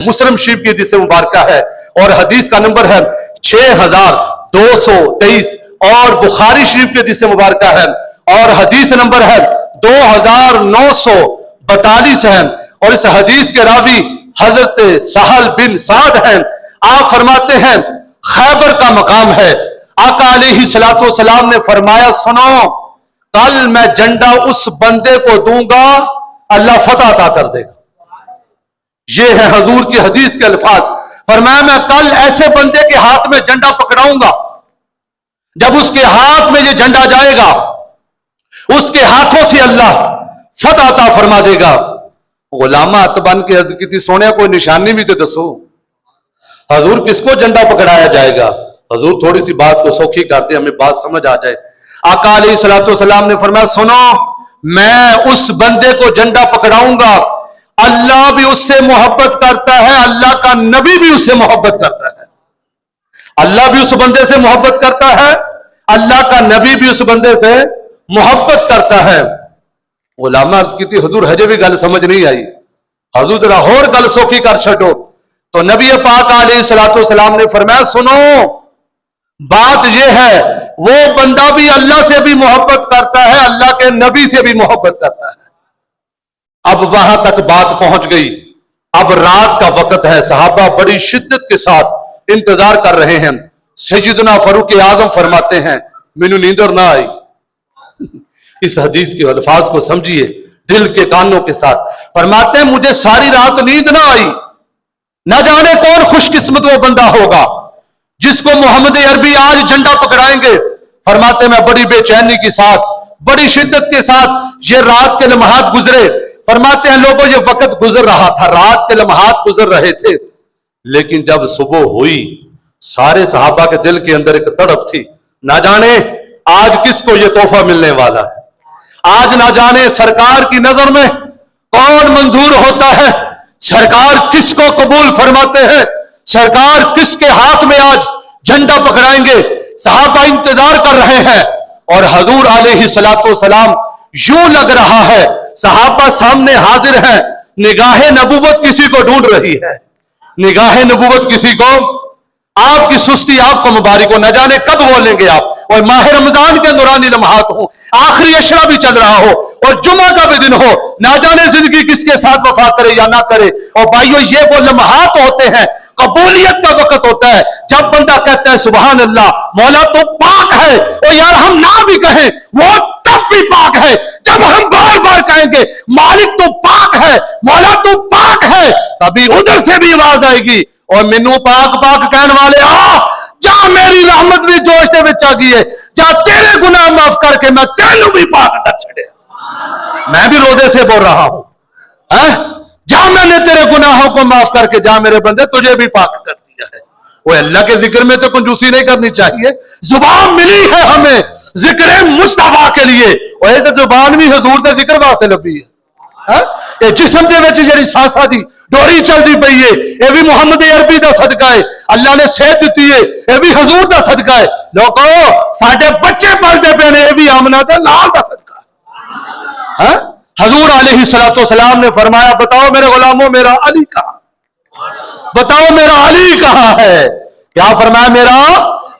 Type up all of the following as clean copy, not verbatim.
मुस्लिम शरीफ की हदीस मुबारक है और हदीस का नंबर है 6223 और बुखारी शरीफ की हदीस मुबारक है और हदीस नंबर है 2942 है और इस हदीस के रावी हजरत सहल बिन साद हैं। आप फरमाते हैं खैबर का मकाम है। आका अलैहिस्सलातु वस्सलाम ने फरमाया सुनो, कल मैं झंडा उस बंदे को दूंगा अल्लाह फतह अता कर देगा। ये है हजूर की हदीस के अल्फाज। फरमाया मैं कल ऐसे बंदे के हाथ में झंडा पकड़ाऊंगा, जब उसके हाथ में ये झंडा जाएगा उसके हाथों से अल्लाह फतह अता फरमा देगा। गुलामा अतबन की अर्ज की थी सोने कोई निशानी भी तो दसो, हजूर किसको झंडा पकड़ाया जाएगा। हजूर थोड़ी सी बात को सौखी करते हमें बात समझ आ जाए। आका अलैहिस्सलातु वस्सलाम ने फरमाया सुनो, मैं उस बंदे को झंडा पकड़ाऊंगा, अल्लाह भी उससे मोहब्बत करता है, अल्लाह का नबी भी उससे मोहब्बत करता है। अल्लाह भी उस बंदे से मोहब्बत करता है, अल्लाह का नबी भी उस बंदे से मोहब्बत करता है। उलामा की थी हजूर हजे भी गल समझ नहीं आई, हजूर जरा होर गल सौखी कर छो। तो नबी पाक अलैहिस्सलातु वस्सलाम ने फरमाया सुनो, बात यह है वो बंदा भी अल्लाह से भी मोहब्बत करता है, अल्लाह के नबी से भी मोहब्बत करता है। अब वहां तक बात पहुंच गई। अब रात का वक्त है, सहाबा बड़ी शिद्दत के साथ इंतजार कर रहे हैं। सैयदना फारूक आजम फरमाते हैं मैनू नींदर ना आई। इस हदीस के अल्फाज को समझिए दिल के कानों के साथ। फरमाते हैं मुझे सारी रात नींद ना आई, ना जाने कौन खुशकिस्मत वो बंदा होगा जिसको मोहम्मद अरबी आज झंडा पकड़ाएंगे। फरमाते मैं बड़ी बेचैनी के साथ, बड़ी शिद्दत के साथ ये रात के लम्हात गुजरे। फरमाते हैं लोगों ये वक्त गुजर रहा था, रात के लम्हात गुजर रहे थे, लेकिन जब सुबह हुई सारे सहाबा के दिल के अंदर एक तड़प थी, ना जाने आज किसको ये तोहफा मिलने वाला है, आज ना जाने सरकार की नजर में कौन मंजूर होता है, सरकार किसको कबूल फरमाते हैं, सरकार किसके हाथ में आज झंडा पकड़ाएंगे। सहाबा इंतजार कर रहे हैं और हजूर अलैहिस्सलातु वस्सलाम यूं लग रहा है सहाबा सामने हाजिर हैं, निगाहे नबूवत किसी को ढूंढ रही है, निगाहे नबूवत किसी को। आपकी सुस्ती आपको मुबारक हो, न जाने कब बोलेंगे आप। और माह रमजान के दौरान लम्हात हो, आखिरी अशरा भी चल रहा हो और जुमा का भी दिन हो, ना जाने जिंदगी किसके साथ वफा करे या ना करे। और भाइयों ये वो लम्हात होते हैं, कबूलियत का वक्त होता है जब बंदा कहता है सुभान अल्लाह, मौला तो पाक है। और यार हम ना भी कहें वो तब भी पाक है जब हम बार बार कहेंगे मालिक तो पाक है, मौला तो पाक है, तभी उधर से भी आवाज आएगी और मैनू पाक पाक कहने वाले आ जा, मेरी रहमत भी जोश दे विच आ गई है, जा तेरे गुनाह माफ करके मैं तेनू भी पाक कर छड़े। मैं भी रोजे से बोल रहा हूं, जा मैंने तेरे गुनाहों को माफ करके जा मेरे बंदे तुझे भी पाक कर दिया है। वो अल्लाह के जिक्र में तो कंजूसी नहीं करनी चाहिए। जुबान मिली है हमें जिक्र मुस्तफा के लिए, और ये तो जुबान भी हजूर के जिक्र वास्ते लगी है। ये जिस्म दे विच जिहड़ी सांसां दी डोरी चलती पई है ये भी मुहम्मद अरबी का सदका है, अल्लाह ने सेहत दी है ये भी हजूर का सदका है। लोगो साडे बच्चे पलते पे ने ये भी आमना ते लाल का सदका है। हजूर अलैहिस्सलातु वस्सलाम ने फरमाया बताओ मेरे गुलामों मेरा अली कहां, बताओ मेरा अली कहां है। क्या फरमाया मेरा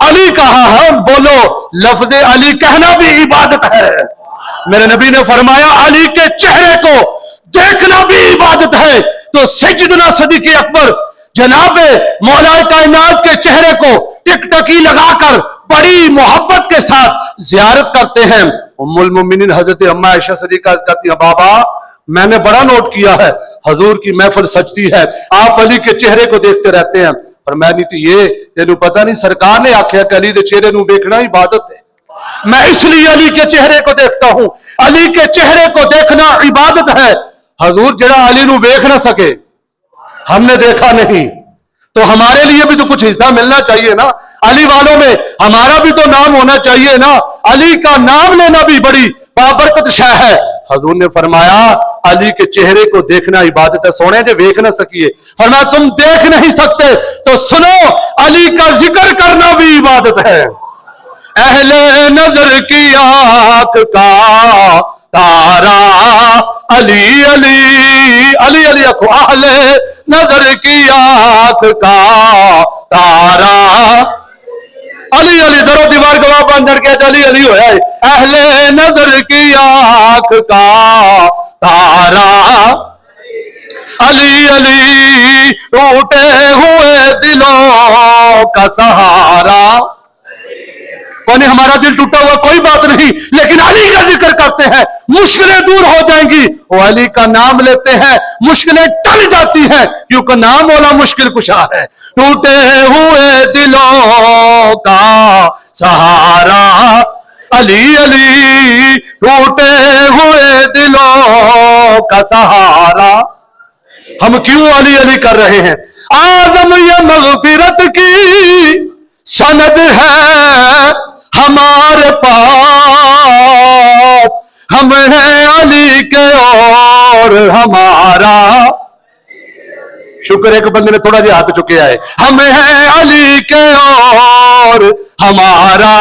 अली कहां है। बोलो लफ्ज अली कहना भी इबादत है। मेरे नबी ने फरमाया अली के चेहरे को देखना भी इबादत है। तो सैयदना सिद्दीक़ अकबर जनाबे मौलाए कायनात के चेहरे को टिकटकी लगाकर बड़ी मोहब्बत के साथ जियारत करते हैं। उम्मुल मोमिनीन हजरत अम्मा आयशा सिद्दीक़ा कहती है बाबा मैंने बड़ा नोट किया है हजूर की महफिल सजती है, आप अली के चेहरे को देखते रहते हैं। पर मैं नहीं तो ये तेनू पता नहीं सरकार ने आख्या कि अली के चेहरे नू देखना इबादत है, मैं इसलिए अली के चेहरे को देखता हूं। अली के चेहरे को देखना इबादत है। हजूर जरा अली नू देख ना सके, हमने देखा नहीं, तो हमारे लिए भी तो कुछ हिस्सा मिलना चाहिए ना। अली वालों में हमारा भी तो नाम होना चाहिए ना। अली का नाम लेना भी बड़ी बाबरकत शाह है। हजूर ने फरमाया अली के चेहरे को देखना इबादत है। सोने जो देख ना सकिए, फरमाया तुम देख नहीं सकते तो सुनो अली का जिक्र करना भी इबादत है। अहले नजर की आंख का तारा अली अली अली अली अखो, अहले नजर की आंख का तारा। अली अली जरो दीवार गवाह बंदर के अली अली होया है। अहले नजर की आंख का तारा, अली अली टूटे हुए दिलों का सहारा। कौन हमारा दिल टूटा हुआ कोई बात नहीं, लेकिन अली का जिक्र करते हैं मुश्किलें दूर हो जाएंगी। वो अली का नाम लेते हैं मुश्किलें टल जाती हैं, क्योंकि नाम वाला मुश्किल कुशा है। टूटे हुए दिलों का सहारा, अली अली टूटे हुए दिलों का सहारा। हम क्यों अली अली कर रहे हैं? आजम ये मग़फ़िरत की सनद है हमारे पास, हम हैं अली के और हमारा। शुक्र एक बंदे ने थोड़ा जिहा हाथ चुके आए। हम हैं अली के और हमारा,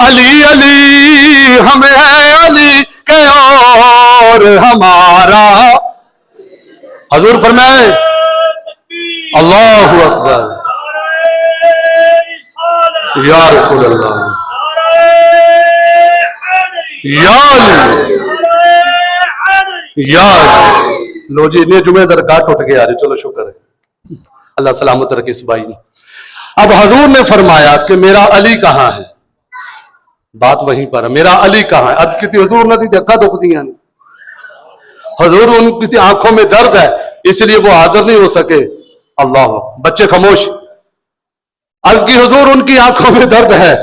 अली अली हम हैं अली के और हमारा। हजूर फरमाए अल्लाहु अकबर, या रसूल अल्लाह, या लो जी ने जुमे दरगाह टूट गया। चलो शुक्र है, अल्लाह सलामत रखे इस भाई ने। अब हजूर ने फरमाया कि मेरा अली कहाँ है? बात वहीं पर है, मेरा अली कहाँ है? अब कितनी हजूर ने जगह दुख दिया, हजूर उनकी आंखों में दर्द है इसलिए वो हाजिर नहीं हो सके। अल्लाह, बच्चे खामोश। अर्ज की हुजूर उनकी आंखों में दर्द है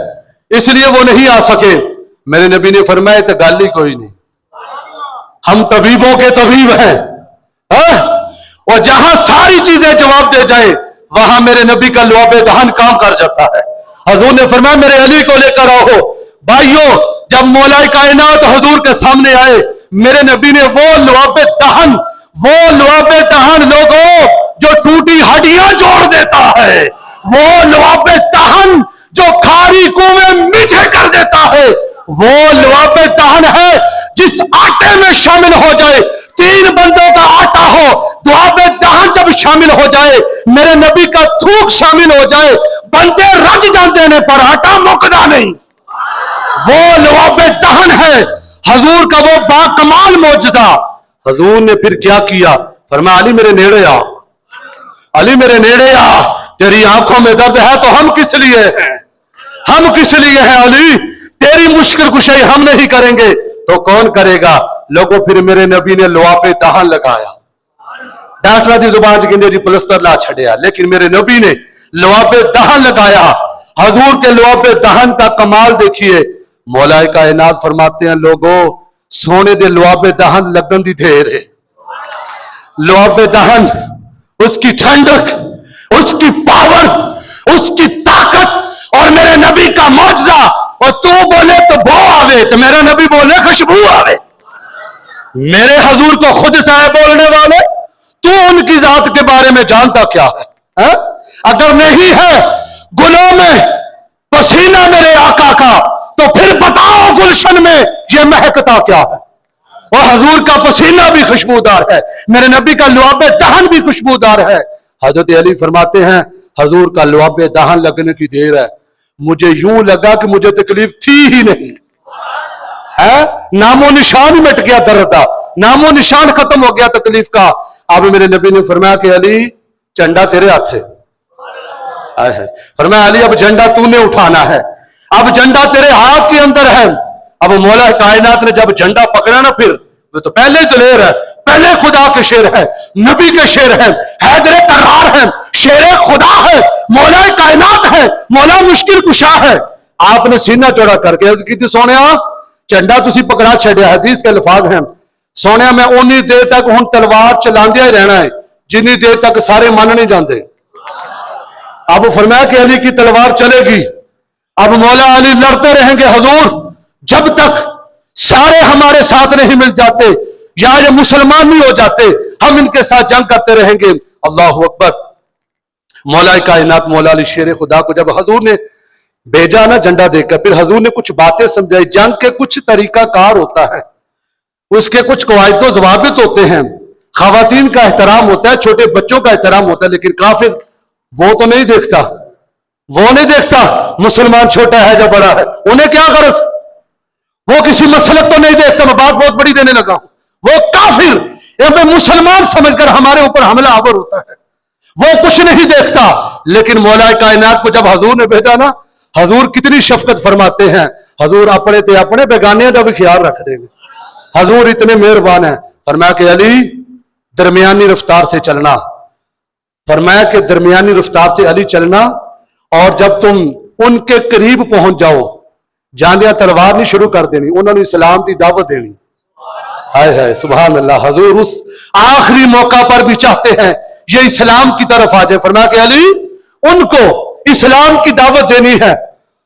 इसलिए वो नहीं आ सके। मेरे नबी ने फरमाया तो गाल ही कोई नहीं, हम तबीबों के तबीब हैं, और जहां सारी चीजें जवाब दे जाए वहां मेरे नबी का लुआबे दहन काम कर जाता है। हुजूर ने फरमाया मेरे अली को लेकर आओ। भाइयों, जब मौलाए कायनात हुजूर के सामने आए, मेरे नबी ने वो लुआबे दहन लोगों जो टूटी हड्डियां जोड़ देता है, वो लुआबे दहन जो खारी कुएं मीठे कर देता है, वो लुआबे दहन है जिस आटे में शामिल हो जाए, 3 बंदों का आटा हो, लुआबे दहन जब शामिल हो जाए, मेरे नबी का थूक शामिल हो जाए, बंदे रज जाते ने पर आटा मुकदा नहीं। वो लुआबे दहन है हजूर का, वो बाकमाल मौजज़ा। हजूर ने फिर क्या किया? फरमाया अली मेरे नेड़े आ, अली मेरे नेड़े आ, तेरी आंखों में दर्द है तो हम किस लिए हैं? हम किस लिए हैं अली? तेरी मुश्किल कुशाई हम नहीं करेंगे तो कौन करेगा? लोगों, फिर मेरे नबी ने लुआबे दहन लगाया। डॉक्टर की जुबान च कहंदे जी प्लस्तर ला छड़िया, लेकिन मेरे नबी ने लुआबे दहन लगाया। हजूर के लुआबे दहन का कमाल देखिए। मौलाए कायनात फरमाते हैं लोगों, सोने दे लुआबे दहन लगन दी देर है। लुआबे दहन, उसकी ठंडक, उसकी पावर, उसकी ताकत और मेरे नबी का मौजज़ा। और तू बोले तो बो आवे, तो मेरा नबी बोले खुशबू आवे। मेरे हजूर को खुद से है बोलने वाले, तू उनकी जात के बारे में जानता क्या है? अगर नहीं है गुलों में पसीना मेरे आका का, तो फिर बताओ गुलशन में ये महकता क्या है? और हजूर का पसीना भी खुशबूदार है, मेरे नबी का लुआबे दहन भी खुशबूदार है। हजरत अली फरमाते हैं हजूर का लुआबे दहन लगने की देर है, मुझे यूं लगा कि मुझे तकलीफ थी ही नहीं है, नामो निशान मिट गया दर्द का, नामो निशान खत्म हो गया तकलीफ का। अब मेरे नबी ने फरमाया कि अली झंडा तेरे हाथ है। फरमाया अली अब झंडा तूने उठाना है, अब झंडा तेरे हाथ के अंदर है। अब मौला कायनात ने जब झंडा पकड़ा ना, फिर तो पहले दलेर है, पहले खुदा के शेर है, नबी के शेर है, हैदर करार है, शेर खुदा है, मौला कायनात है, मौला मुश्किल कुशा है। आपने सीना चौड़ा करके की सोने झंडा तुसी पकड़ा छड़िया। हदीस के अल्फाज हैं, सोने मैं उन्नी देर तक हुण तलवार चलांदिया ही रहना है जिन्नी देर तक सारे मन नहीं जाते। अब फरमाया कि अली की तलवार चलेगी। अब मौला अली लड़ते रहेंगे हजूर जब तक सारे हमारे साथ नहीं मिल जाते या ये मुसलमान नहीं हो जाते, हम इनके साथ जंग करते रहेंगे। अल्लाह अकबर। मौला कायनात मौला अली शेर खुदा को जब हजूर ने भेजा ना झंडा देकर, फिर हजूर ने कुछ बातें समझाई। जंग के कुछ तरीका कार होता है, उसके कुछ कवायद व जवाबित होते हैं। خواتین کا احترام ہوتا ہے, چھوٹے بچوں کا احترام ہوتا ہے, لیکن کافر وہ تو نہیں دیکھتا, وہ نہیں دیکھتا مسلمان چھوٹا ہے یا بڑا ہے, انہیں کیا غرض, وہ کسی مسلک کو نہیں دیکھتا. میں بات بہت بڑی دینے لگا ہوں. وہ کافر ہمیں مسلمان سمجھ کر ہمارے اوپر حملہ آور ہوتا ہے, وہ کچھ نہیں دیکھتا. لیکن مولا کائنات کو جب حضور نے بھیجا نا, حضور کتنی شفقت فرماتے ہیں. حضور اپنے تے اپنے بیگانے کا بھی خیال رکھ دیں گے. حضور اتنے مہربان ہیں. فرمایا کہ علی درمیانی رفتار سے چلنا, فرمایا کہ درمیانی رفتار سے علی چلنا, اور جب تم ان کے قریب پہنچ جاؤ جاندیاں تلوار نہیں شروع کر دینی, انہوں نے اسلام کی دعوت دینی. ہائے ہائے سبحان اللہ. حضور اس آخری موقع پر بھی چاہتے ہیں یہ اسلام کی طرف آ جائے. فرمایا کہ علی ان کو اسلام کی دعوت دینی ہے,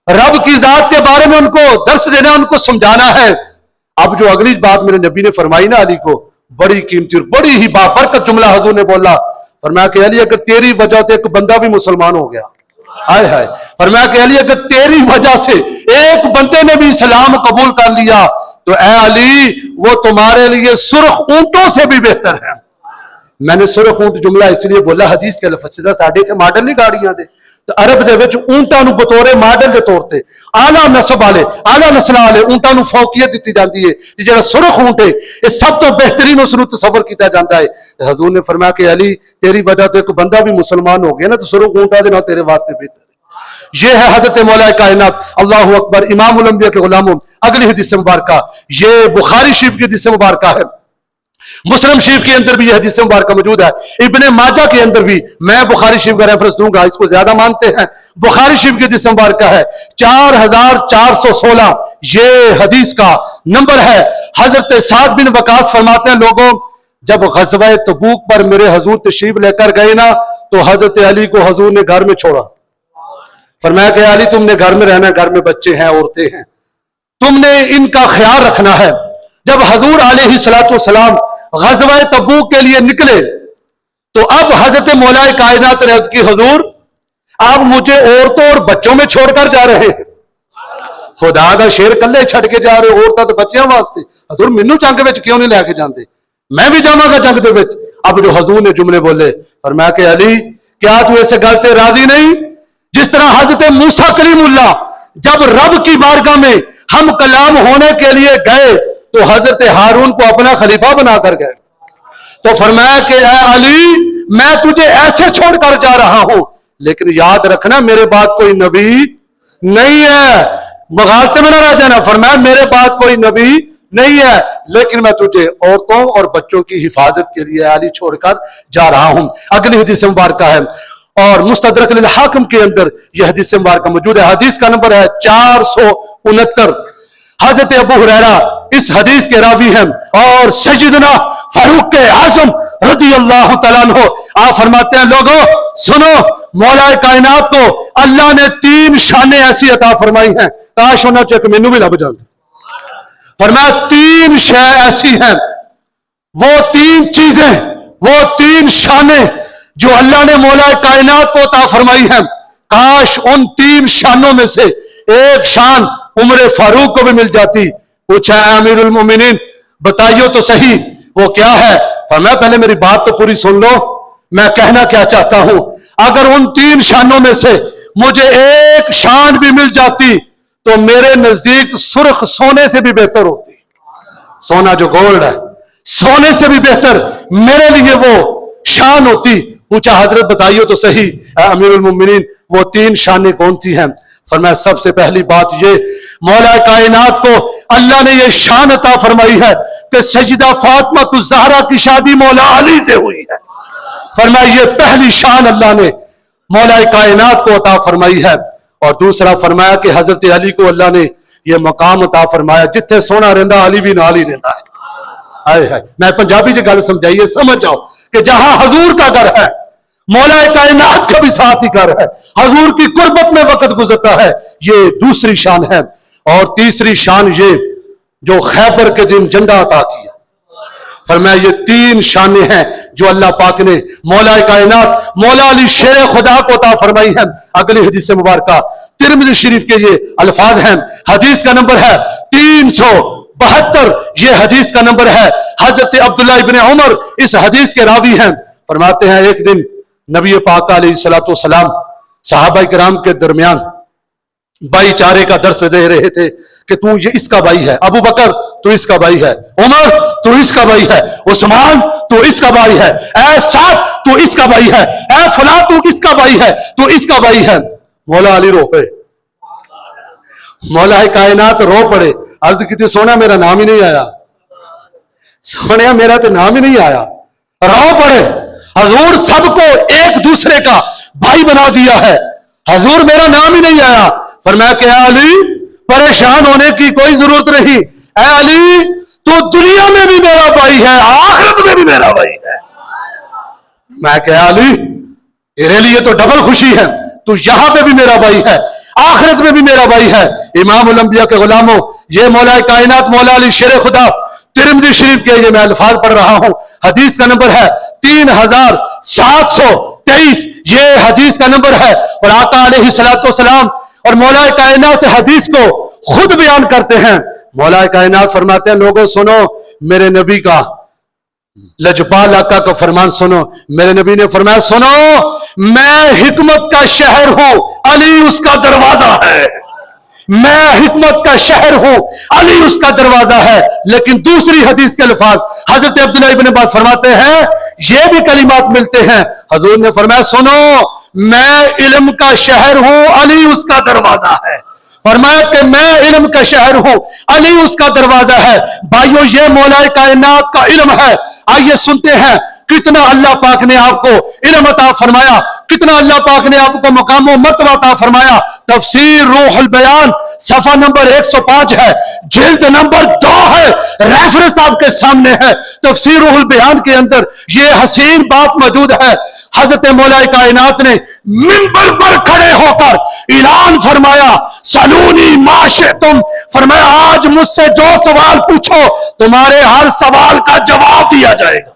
رب کی ذات کے بارے میں ان کو درس دینا, ان کو سمجھانا ہے. اب جو اگلی بات میرے نبی نے فرمائی نا علی کو, بڑی قیمتی اور بڑی ہی بابرکت جملہ حضور نے بولا. فرمایا کہ علی اگر تیری وجہ سے ایک بندہ بھی مسلمان ہو گیا, ہائے ہائے, فرمایا کہ علی اگر تیری وجہ سے ایک بندے نے بھی اسلام قبول کر لیا تو اے علی وہ تمہارے لیے سرخ اونٹوں سے بھی بہتر ہے. میں نے سرخ اونٹ جملہ اس لیے بولا, حدیث کے لفظ سے ساڈے تے ماڈل نہیں گاڑیاں دے, تو عرب دے وچ اونٹاں نو بطور ماڈل دے طور تے اعلی نسب والے اعلی نسل والے اونٹاں نو فوقیت دتی جاندی ہے. تے جڑا سرخ اونٹ ہے یہ سب تو بہترین اس نو تصور کیتا جاندا ہے. حضور نے فرمایا کہ علی تیری وجہ تو ایک بندہ بھی مسلمان ہو گیا نا, تو سرخ اونٹاں دے نال تیرے واسطے بہتر ہے. یہ ہے حضرت مولا کائنات. اللہ اکبر. امام الانبیاء کے غلاموں, اگلی حدیث مبارکہ یہ بخاری شریف کی حدیث مبارکہ ہے, مسلم شریف کے اندر بھی یہ حدیث مبارکہ موجود ہے, ابن ماجہ کے اندر بھی. میں بخاری شریف کا ریفرنس دوں گا, اس کو زیادہ مانتے ہیں. بخاری شریف کی حدیث مبارکہ ہے 4416, یہ حدیث کا نمبر ہے. حضرت سعد بن وقاص فرماتے ہیں, لوگوں جب غزوہ تبوک پر میرے حضور تشریف لے کر گئے نا, تو حضرت علی کو حضور نے گھر میں چھوڑا. فرمایا کہ علی تم نے گھر میں رہنا, گھر میں بچے ہیں, عورتیں ہیں, تم نے ان کا خیال رکھنا ہے. جب حضور علیہ الصلوۃ والسلام غزوہ تبوک کے لیے نکلے تو اب حضرت مولا کائنات نے عرض کی, حضور آپ مجھے عورتوں اور بچوں میں چھوڑ کر جا رہے ہیں, خدا دا شیر کلے چھڑ کے جا رہے, عورتاں تو بچیاں واسطے. حضور مینوں جنگ وچ کیوں نہیں لے کے جاندے, میں بھی جاواں گا جنگ دے وچ. اب جو حضور نے جملے بولے, فرمایا کہ علی کیا تو اس گل تے راضی نہیں جس طرح حضرت موسیٰ کلیم اللہ جب رب کی بارگاہ میں ہم کلام ہونے کے لیے گئے تو حضرت ہارون کو اپنا خلیفہ بنا کر گئے. تو فرمایا کہ اے علی میں تجھے ایسے چھوڑ کر جا رہا ہوں, لیکن یاد رکھنا میرے بعد کوئی نبی نہیں ہے, مغالطے میں نہ رہ جانا. فرمایا میرے بعد کوئی نبی نہیں ہے, لیکن میں تجھے عورتوں اور بچوں کی حفاظت کے لیے علی چھوڑ کر جا رہا ہوں. اگلی حدیث مبارکہ ہے اور مستدرک للحاکم کے اندر یہ حدیث مبارکہ موجود ہے. حدیث کا نمبر ہے 469. حضرت ابو ہریرہ اس حدیث کے راوی ہیں اور سیدنا فاروق اعظم رضی اللہ تعالیٰ عنہ. آپ فرماتے ہیں, لوگوں سنو, مولا کائنات کو اللہ نے 3 شانیں ایسی عطا فرمائی ہیں, کاش ہونا چاہے کہ مینوں بھی لب جاندے. فرمایا 3 شے ایسی ہیں, وہ 3 چیزیں, وہ 3 شانیں جو اللہ نے مولا کائنات کو عطا فرمائی ہیں, کاش ان 3 شانوں میں سے ایک شان عمر فاروق کو بھی مل جاتی. پوچھا اے امیر المومنین بتائیو تو صحیح وہ کیا ہے. فرمایا پہلے میری بات تو پوری سن لو, میں کہنا کیا چاہتا ہوں. اگر ان 3 شانوں میں سے مجھے ایک شان بھی مل جاتی تو میرے نزدیک سرخ سونے سے بھی بہتر ہوتی. سونا جو گولڈ ہے, سونے سے بھی بہتر میرے لیے وہ شان ہوتی. پوچھا حضرت بتائیو تو صحیح اے امیر المومنین وہ 3 شانیں کون سی ہیں. فرمایا سب سے پہلی بات یہ, مولا کائنات کو اللہ نے یہ شان عطا فرمائی ہے کہ سیدہ فاطمہ الزہرا کی شادی مولا علی سے ہوئی ہے. فرمایا یہ پہلی شان اللہ نے مولا کائنات کو عطا فرمائی ہے. اور دوسرا فرمایا کہ حضرت علی کو اللہ نے یہ مقام عطا فرمایا جتھے سونا رہندا علی بھی نال ہی رہندا ہے. میں پنجابی جو گل سمجھائیے سمجھ جاؤ کہ جہاں حضور کا گھر ہے مولا کائنات کا بھی ساتھ ہی گھر ہے, حضور کی قربت میں وقت گزرتا ہے. یہ دوسری شان ہے. اور تیسری شان یہ جو خیبر کے دن جھنڈا عطا کیا. فرمایا یہ 3 شانیں ہیں جو اللہ پاک نے مولا کائنات مولا علی شیر خدا کو عطا فرمائی ہیں. اگلی حدیث مبارکہ ترمذی شریف کے یہ الفاظ ہیں, حدیث کا نمبر ہے 300 72 یہ حدیث کا نمبر ہے. حضرت عبداللہ ابن عمر اس حدیث کے راوی ہیں. فرماتے ہیں ایک دن نبی پاک علیہ الصلوۃ والسلام صحابہ کرام کے درمیان بھائی چارے کا درس دے رہے تھے کہ تو یہ اس کا بھائی ہے، ابو بکر تو اس کا بھائی ہے، عمر تو اس کا بھائی ہے، عثمان تو اس کا بھائی ہے، اے سعد تو اس کا بھائی ہے، اے فلاں تو اس کا بھائی ہے، تو اس کا بھائی ہے. مولا علی رو پڑے، مولا کائنات رو پڑے. عرض کی تھی سونا میرا نام ہی نہیں آیا، سونا میرا تو نام ہی نہیں آیا. رو پڑے. حضور سب کو ایک دوسرے کا بھائی بنا دیا ہے، حضور میرا نام ہی نہیں آیا. فرمایا کہ اے علی پریشان ہونے کی کوئی ضرورت نہیں، اے علی تو دنیا میں بھی میرا بھائی ہے، آخرت میں بھی میرا بھائی ہے. میں کہ علی تیرے لیے تو ڈبل خوشی ہے، تو یہاں پہ بھی میرا بھائی ہے، آخرت میں بھی میرا بھائی ہے. امام الانبیاء کے غلاموں، یہ مولا کائنات مولا علی شیر خدا ترمذی شریف کے یہ میں الفاظ پڑھ رہا ہوں. حدیث کا نمبر ہے 3723. یہ حدیث کا نمبر ہے. اور آقا علیہ الصلوۃ والسلام اور مولا کائنات سے حدیث کو خود بیان کرتے ہیں. مولا کائنات فرماتے ہیں لوگوں سنو میرے نبی کا لجپال آقا کا فرمان سنو. میرے نبی نے فرمایا سنو میں حکمت کا شہر ہوں، علی اس کا دروازہ ہے. میں حکمت کا شہر ہوں، علی اس کا دروازہ ہے. لیکن دوسری حدیث کے الفاظ حضرت عبداللہ ابن عباس فرماتے ہیں یہ بھی کلمات ملتے ہیں. حضور نے فرمایا سنو میں علم کا شہر ہوں، علی اس کا دروازہ ہے. فرمایا کہ میں علم کا شہر ہوں، علی اس کا دروازہ ہے. بھائیو یہ مولا کائنات کا علم ہے. آئیے سنتے ہیں کتنا اللہ پاک نے آپ کو علم عطا فرمایا، کتنا اللہ پاک نے آپ کو مقام و مرتبہ عطا فرمایا. تفسیر روح البیان صفحہ نمبر 105 ہے، جلد نمبر 2 ہے، ریفرنس آپ کے سامنے ہے. تفسیر روح البیان کے اندر یہ حسین بات موجود ہے. حضرت مولا کائنات نے منبر پر کھڑے ہو کر اعلان فرمایا سلونی ما شئتم. فرمایا آج مجھ سے جو سوال پوچھو تمہارے ہر سوال کا جواب دیا جائے گا.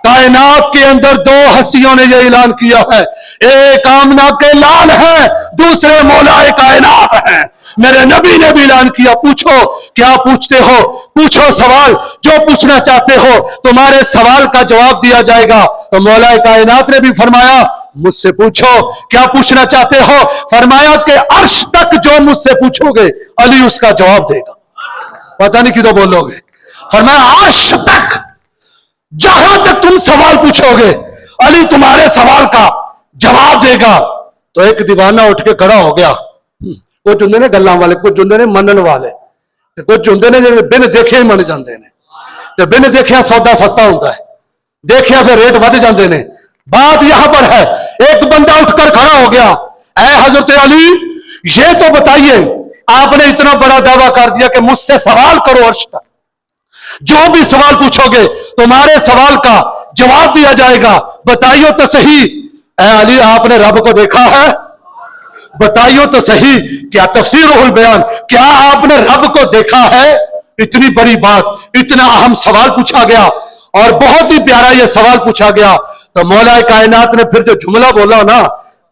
کائنات کے اندر 2 ہستیوں نے یہ اعلان کیا ہے، ایک آمنہ کے لال ہے، دوسرے مولا کائنات ہیں. میرے نبی نے بھی اعلان کیا پوچھو کیا پوچھتے ہو، پوچھو سوال جو پوچھنا چاہتے ہو تمہارے سوال کا جواب دیا جائے گا. تو مولا کائنات نے بھی فرمایا مجھ سے پوچھو کیا پوچھنا چاہتے ہو. فرمایا کہ عرش تک جو مجھ سے پوچھو گے علی اس کا جواب دے گا. پتہ نہیں کدھر بولو گے. فرمایا عرش تک جہاں تک تم سوال پوچھو گے علی تمہارے سوال کا جواب دے گا. تو ایک دیوانہ اٹھ کے کھڑا ہو گیا. کچھ ہوں نے گلاں والے، کچھ ہوں نے منن والے، کچھ ہوں نے بن دیکھے ہی من جاندے نے. بن دیکھیا سودا سستا ہوتا ہے، دیکھیا پھر ریٹ ود جاندے نے. بات یہاں پر ہے ایک بندہ اٹھ کر کھڑا ہو گیا، اے حضرت علی یہ تو بتائیے آپ نے اتنا بڑا دعویٰ کر دیا کہ مجھ سے سوال کرو عرش تک، جو بھی سوال پوچھو گے تمہارے سوال کا جواب دیا جائے گا. بتائیو تو صحیح اے علی آپ نے رب کو دیکھا ہے؟ بتائیو تو صحیح کیا تفسیر روح البیان کیا آپ نے رب کو دیکھا ہے؟ اتنی بڑی بات، اتنا اہم سوال پوچھا گیا اور بہت ہی پیارا یہ سوال پوچھا گیا. تو مولا کائنات نے پھر جو جملہ بولا نا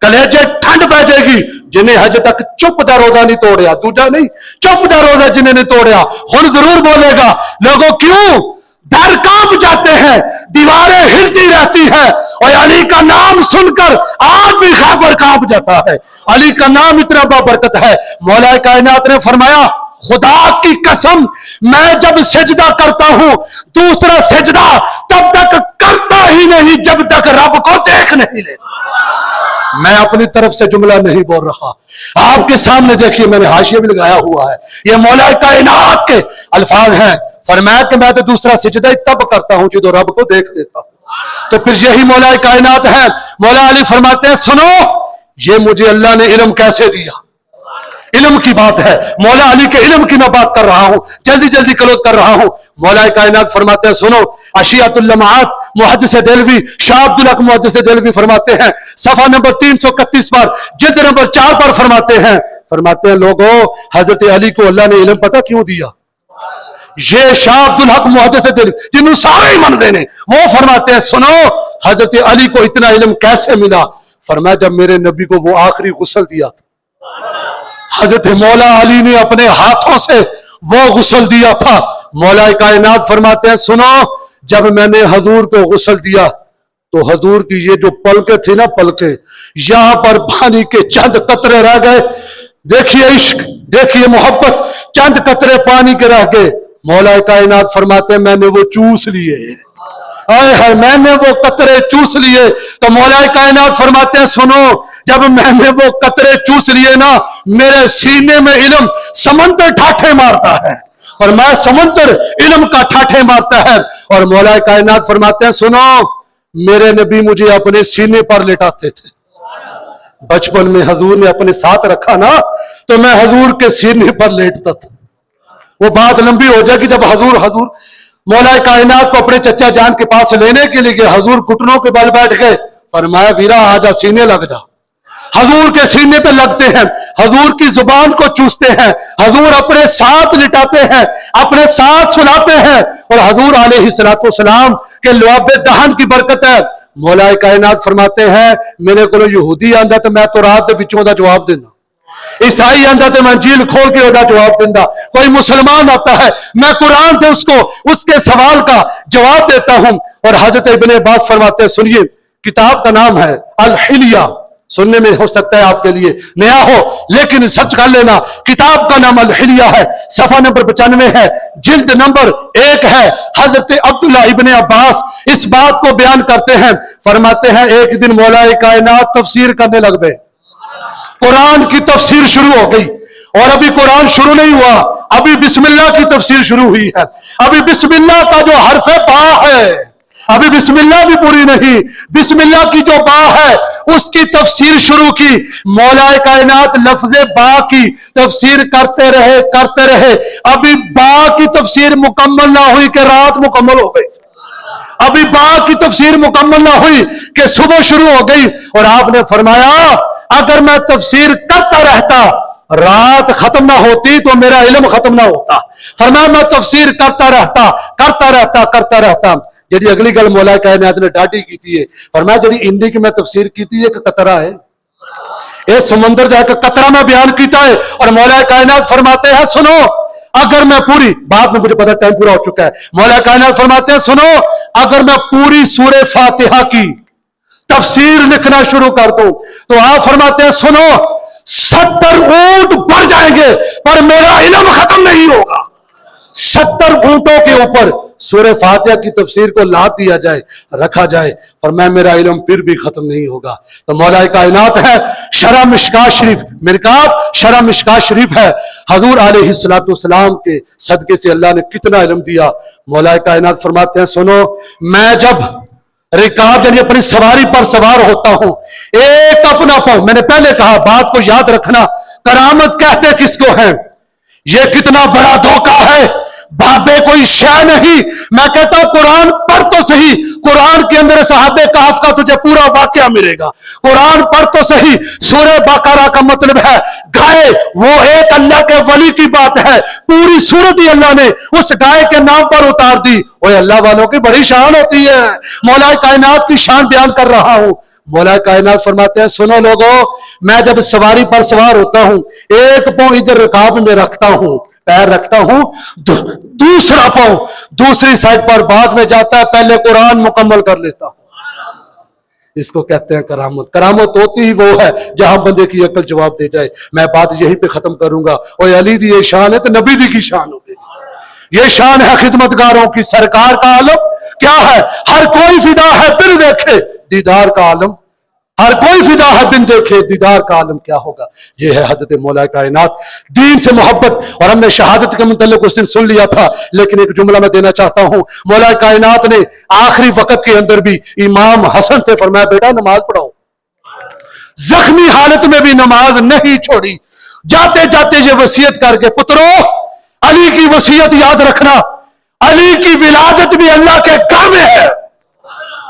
کلیجے ٹھنڈ پہ جائے گی جنہیں حج تک چپ دا روزہ نہیں توڑیا، دوجا نہیں چپ دا روزہ جنہیں نہیں توڑیا ہن ضرور بولے گا. لوگوں کیوں در کانپ جاتے ہیں، دیواریں ہلتی رہتی ہیں اور علی کا نام سن کر آج بھی خیبر کانپ جاتا ہے. علی کا نام اتنا بابرکت ہے. مولا کائنات نے فرمایا خدا کی قسم میں جب سجدہ کرتا ہوں دوسرا سجدہ تب تک کرتا ہی نہیں جب تک رب کو دیکھ نہیں لیتا. میں اپنی طرف سے جملہ نہیں بول رہا، آپ کے سامنے دیکھیے میں نے حاشیہ بھی لگایا ہوا ہے، یہ مولا کائنات کے الفاظ ہیں. فرمایا کہ میں تو دوسرا سجدہ تب کرتا ہوں جب رب کو دیکھ لیتا ہوں. تو پھر یہی مولا کائنات ہے. مولا علی فرماتے ہیں سنو یہ مجھے اللہ نے علم کیسے دیا، علم کی بات ہے. مولا علی کے علم کی میں بات کر رہا ہوں، جلدی جلدی کلوز کر رہا ہوں. مولا کائنات فرماتے ہیں سنو اشیات اللمعات محدث دہلوی شاہ عبدالحق محدث دہلوی فرماتے ہیں صفحہ نمبر 331 پر جلد نمبر 4 پر فرماتے ہیں لوگوں حضرت علی کو اللہ نے علم پتہ کیوں دیا؟ یہ شاہ عبدالحق محدث دہلوی جنہوں سارے ہی من دینے وہ فرماتے ہیں سنو حضرت علی کو اتنا علم کیسے ملا؟ فرمایا جب میرے نبی کو وہ آخری غسل دیا تھا حضرت مولا علی نے اپنے ہاتھوں سے वो गुस्ल दिया था। मौला कायनात फरमाते हैं सुनो, जब मैंने हजूर को गुस्ल दिया तो हजूर की ये जो पलके थी ना, पलके, यहां पर पानी के चंद कतरे रह गए। देखिए इश्क, देखिए मोहब्बत, चंद कतरे पानी के रह गए। मौला कायनात फरमाते हैं मैंने वो चूस लिए, मैंने वो कतरे चूस लिए। तो मौला कायनात फरमाते हैं सुनो, जब मैंने वो कतरे चूस लिए ना, मेरे सीने में इल्म समंदर ठाठे मारता है, और मैं समंदर इल्म का ठाठे मारता है। और मौला कायनात फरमाते हैं सुनो, मेरे नबी मुझे अपने सीने पर लेटाते थे। बचपन में हजूर ने अपने साथ रखा ना, तो मैं हजूर के सीने पर लेटता था। वो बात लंबी हो जाएगी। जब हजूर मौला कायनात को अपने चचा जान के पास लेने के लिए गए, हजूर घुटनों के बल बैठ गए, फरमाया वीरा आजा सीने लग जा। हजूर के सीने पे लगते हैं, हजूर की जुबान को चूसते हैं, हजूर अपने साथ लिटाते हैं, अपने साथ सुलाते हैं। और हजूर अलैहिस्सलातु वस्सलाम के लुआबे दहन की बरकत है। मौला कायनात फरमाते हैं मेरे को यहूदी आंदा तो मैं तो रात के विचों का जवाब देना, ईसाई आंदा तो मैं इंजील खोल के ओदा जवाब देता, कोई मुसलमान आता है मैं कुरान से उसको उसके सवाल का जवाब देता हूं। और हजरत इब्ने अब्बास फरमाते हैं सुनिए, किताब का नाम है अल हिलिया। सुनने में हो सकता है आपके लिए नया हो, लेकिन सच कर लेना, किताब का नाम अल हिलिया है, सफा नंबर 95 है, जिल्द नंबर 1 है। हजरत अब्दुल्ला इब्ने अब्बास इस बात को बयान करते हैं, फरमाते हैं एक दिन मौला कायनात तफसीर करने लग गए, कुरान की तफसीर शुरू हो गई। और अभी कुरान शुरू नहीं हुआ, अभी बिस्मिल्लाह की तफसीर शुरू हुई है। अभी बिस्मिल्लाह का जो हर्फ बा है, अभी बिस्मिल्लाह भी पूरी नहीं, बिस्मिल्लाह की जो बा है उसकी तफसीर शुरू की। मौला कायनात लफ्ज़े बा की तफसीर करते रहे। अभी बा की तफसीर मुकम्मल ना हुई कि रात मुकम्मल हो गई, अभी बा की तफसीर मुकम्मल ना हुई कि सुबह शुरू हो गई। और आपने फरमाया अगर मैं तफसीर करता रहता, रात खत्म ना होती तो मेरा इल्म खत्म ना होता। फरमाया मैं तफसीर करता रहता। जी अगली गल मौला कायनात ने डाटी की है, फरमाया जी इंदी की मैं तफसीर की एक कतरा है, ये समंदर जाकर कतरा में बयान किया है। और मौला कायनात फरमाते हैं सुनो, अगर मैं पूरी बात में, मुझे पता टाइम पूरा हो चुका है, मौला कायनात फरमाते हैं सुनो, अगर मैं पूरी सूरे फातिहा की तफसीर लिखना शुरू कर दूं तो आप फरमाते हैं सुनो 70 ऊंट बढ़ जाएंगे पर मेरा इल्म खत्म नहीं होगा। 70 ऊंटों के ऊपर सूरे फातिहा की तफसीर को लाद दिया जाए, रखा जाए, पर मेरा इल्म फिर भी खत्म नहीं होगा। तो मौला कायनात है शरह मिशकात शरीफ, मिरकात शरह मिशकात शरीफ है, हजूर अलैहिस्सलातु वस्सलाम के सदके से अल्लाह ने कितना इल्म दिया। मौला कायनात फरमाते हैं सुनो, मैं जब रिकाब यानी अपनी सवारी पर सवार होता हूं, एक अपना पांव, मैंने पहले कहा बात को याद रखना, करामत कहते किसको है, ये कितना बड़ा धोखा है, बाबे कोई शय नहीं। मैं कहता हूं कुरान पढ़ तो सही, कुरान के अंदर सहाबे कहफ का तुझे पूरा वाकया मिलेगा, कुरान पढ़ तो सही। सूरह बकरा का मतलब है गाय, वो एक अल्लाह के वली की बात है, पूरी सूरत ही अल्लाह ने उस गाय के नाम पर उतार दी। वो अल्लाह वालों की बड़ी शान होती है, मौला कायनात की शान बयान कर रहा हूं। मौला कायनात फरमाते हैं सुनो लोगों, मैं जब सवारी पर सवार होता हूं, एक पांव इधर रकाब में रखता हूं, पैर रखता हूं, दूसरा पांव दूसरी साइड पर बाद में जाता है, पहले कुरान मुकम्मल कर लेता हूं। इसको कहते हैं करामत। करामत होती ही वो है जहां बंदे की अकल जवाब दे जाए। मैं बात यहीं पे खत्म करूंगा। और अली दी ये शान है तो नबी दी की शान होगी, ये शान है खिदमतगारों की। सरकार का आलम क्या है, हर कोई फिदा है बिन देखे दीदार का आलम, हर कोई फिदा है बिन देखे दीदार का आलम क्या होगा। ये है हजरत मौला कायनात, दीन से मोहब्बत। और हमने शहादत के मुतल्लिक उस दिन सुन लिया था, लेकिन एक जुमला मैं देना चाहता हूं। मौला कायनात ने आखिरी वक्त के अंदर भी इमाम हसन से फरमाया बेटा नमाज पढ़ाओ, जख्मी हालत में भी नमाज नहीं छोड़ी। जाते जाते ये वसीयत करके पुत्रों अली की वसीयत याद रखना, अली की विलादत भी अल्लाह के घर में है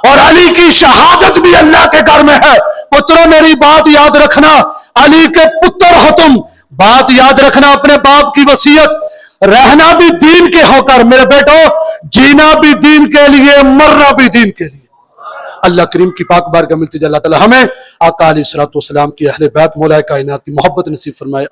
और अली की शहादत भी अल्लाह के घर में है। पुत्रों मेरी बात याद रखना, अली के पुत्र हो तुम, बात याद रखना, अपने बाप की वसीयत, रहना भी दीन के होकर मेरे बेटो, जीना भी दीन के लिए, मरना भी दीन के लिए। अल्लाह करीम की पाक बारगाह मिलती अल्लाह ताला हमें आका अलैहिस्सलातु वस्सलाम की अहले बैत मौला कायनात की मोहब्बत नसीब फरमाए।